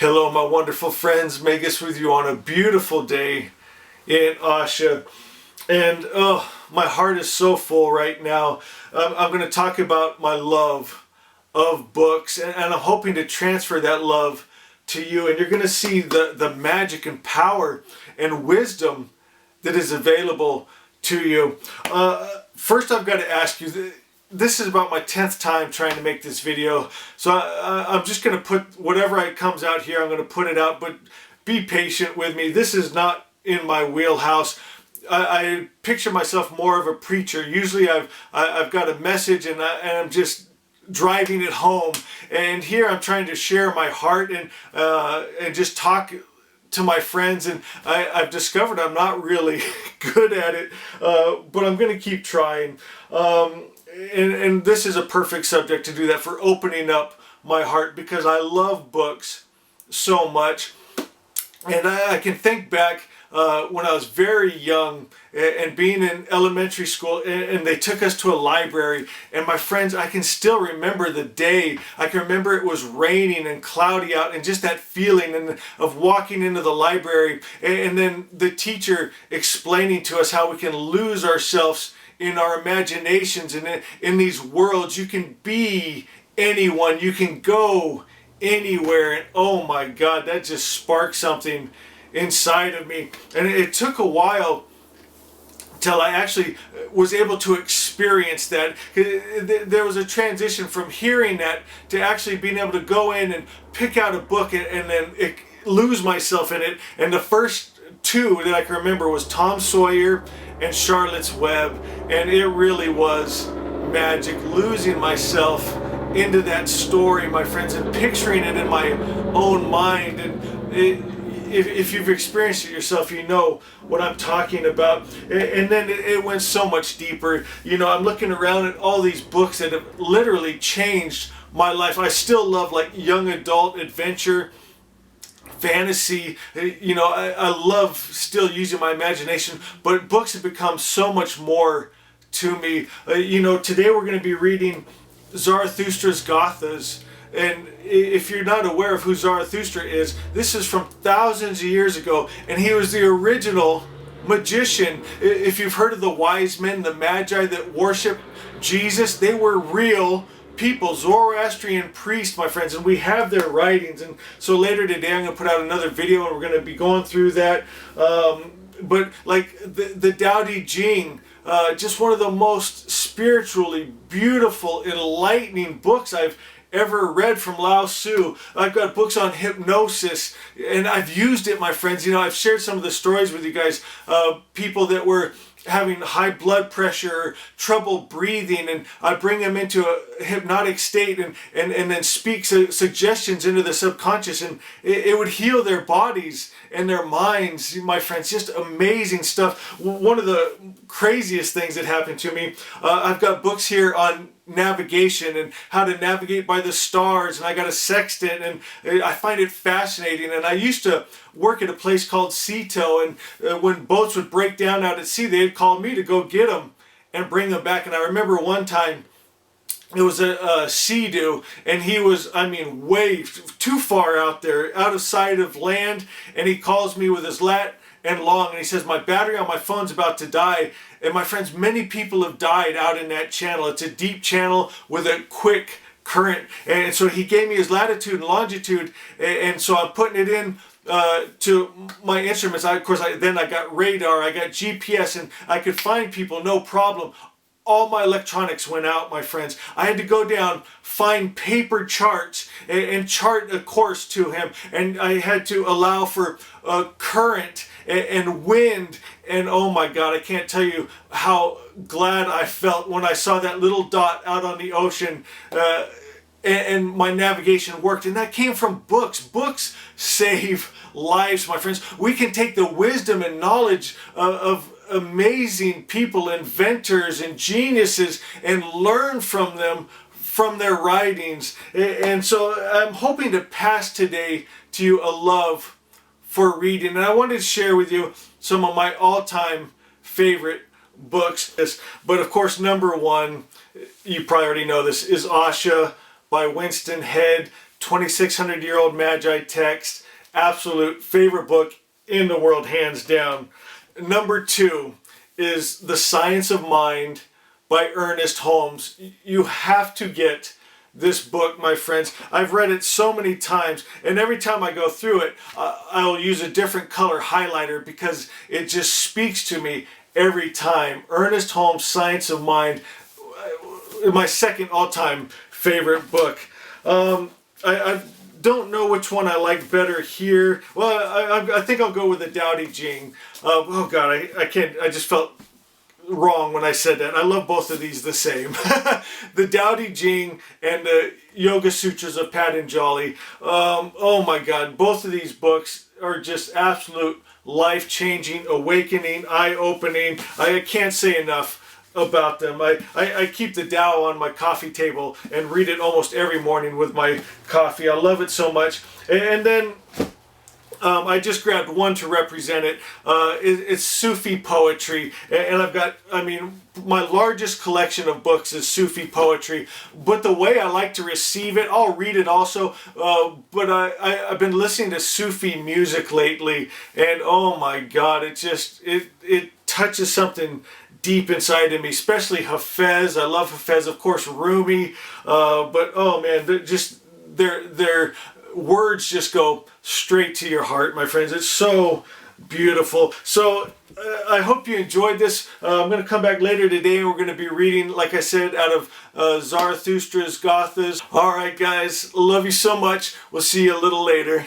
Hello, my wonderful friends. Megas with you on a beautiful day in Asha. And my heart is so full right now. I'm going to talk about my love of books, and I'm hoping to transfer that love to you. And you're going to see the magic and power and wisdom that is available to you. First, I've got to ask you, this is about my 10th time trying to make this video, so I'm just going to put whatever comes out here, I'm going to put it out, but be patient with me. This is not in my wheelhouse. I picture myself more of a preacher. Usually I've got a message and I'm just driving it home, and here I'm trying to share my heart and just talk to my friends, and I've discovered I'm not really good at it, but I'm going to keep trying. And this is a perfect subject to do that, for opening up my heart, because I love books so much. And I can think back when I was very young and being in elementary school, and they took us to a library, and my friends, I can still remember the day. I can remember it was raining and cloudy out, and just that feeling of walking into the library, and then the teacher explaining to us how we can lose ourselves in our imaginations, and in these worlds. You can be anyone, you can go anywhere, and oh my God, that just sparked something inside of me. And it took a while till I actually was able to experience that. There was a transition from hearing that to actually being able to go in and pick out a book and then lose myself in it. And the first two that I can remember was Tom Sawyer and Charlotte's Web, and it really was magic, losing myself into that story, my friends, and picturing it in my own mind. And if you've experienced it yourself, you know what I'm talking about. And then it went so much deeper. You know, I'm looking around at all these books that have literally changed my life. I still love like young adult adventure, fantasy. You know, I love still using my imagination, but books have become so much more to me. You know, today we're going to be reading Zarathustra's Gathas. And if you're not aware of who Zarathustra is, this is from thousands of years ago, and he was the original magician. If you've heard of the wise men, the magi that worship Jesus, they were real people, Zoroastrian priests, my friends, and we have their writings. And so later today I'm going to put out another video, and we're going to be going through that. But like the Tao Te Ching, just one of the most spiritually beautiful, enlightening books I've ever read from Lao Tzu. I've got books on hypnosis, and I've used it, my friends. You know, I've shared some of the stories with you guys, people that were having high blood pressure or trouble breathing, and I bring them into a hypnotic state and then speak suggestions into the subconscious, and it would heal their bodies and their minds, my friends. Just amazing stuff. One of the craziest things that happened to me, I've got books here on navigation and how to navigate by the stars, and I got a sextant, and I find it fascinating. And I used to work at a place called Seato, and when boats would break down out at sea, they'd call me to go get them and bring them back. And I remember one time it was a Sea-Doo, and he was, I mean, way too far out there, out of sight of land, and he calls me with his lat and long, and he says, my battery on my phone's about to die. And my friends, many people have died out in that channel. It's a deep channel with a quick current. And so he gave me his latitude and longitude, and so I'm putting it in to my instruments. Then I got radar, I got GPS, and I could find people, no problem. All my electronics went out, my friends. I had to go down, find paper charts, and chart a course to him. And I had to allow for current and wind. And oh my God, I can't tell you how glad I felt when I saw that little dot out on the ocean. And my navigation worked. And that came from books. Books save lives, my friends. We can take the wisdom and knowledge of amazing people, inventors and geniuses, and learn from them, from their writings. And so I'm hoping to pass today to you a love for reading. And I wanted to share with you some of my all-time favorite books. But of course, number one, you probably already know this, is Asha by Winston Head. 2600-year-old Magi text. Absolute favorite book in the world, hands down. Number 2 is The Science of Mind by Ernest Holmes. You have to get this book, my friends. I've read it so many times, and every time I go through it, I'll use a different color highlighter because it just speaks to me every time. Ernest Holmes' Science of Mind, my second all-time favorite book. I don't know which one I like better here. Well, I think I'll go with the Tao Te Ching. Oh God, I can't. I just felt wrong when I said that. I love both of these the same. The Tao Te Ching and the Yoga Sutras of Patanjali. Oh my God, both of these books are just absolute life-changing, awakening, eye-opening. I can't say enough about them. I keep the Tao on my coffee table and read it almost every morning with my coffee. I love it so much. And then I just grabbed one to represent it. It's Sufi poetry, and I've got, my largest collection of books is Sufi poetry, but the way I like to receive it, I'll read it also, but I've been listening to Sufi music lately, and oh my God, it touches something deep inside of me, especially Hafez. I love Hafez, of course, Rumi, but oh man, their words just go straight to your heart, my friends. It's so beautiful. So I hope you enjoyed this. I'm going to come back later today and we're going to be reading, like I said, out of Zarathustra's Gathas. All right, guys, love you so much. We'll see you a little later.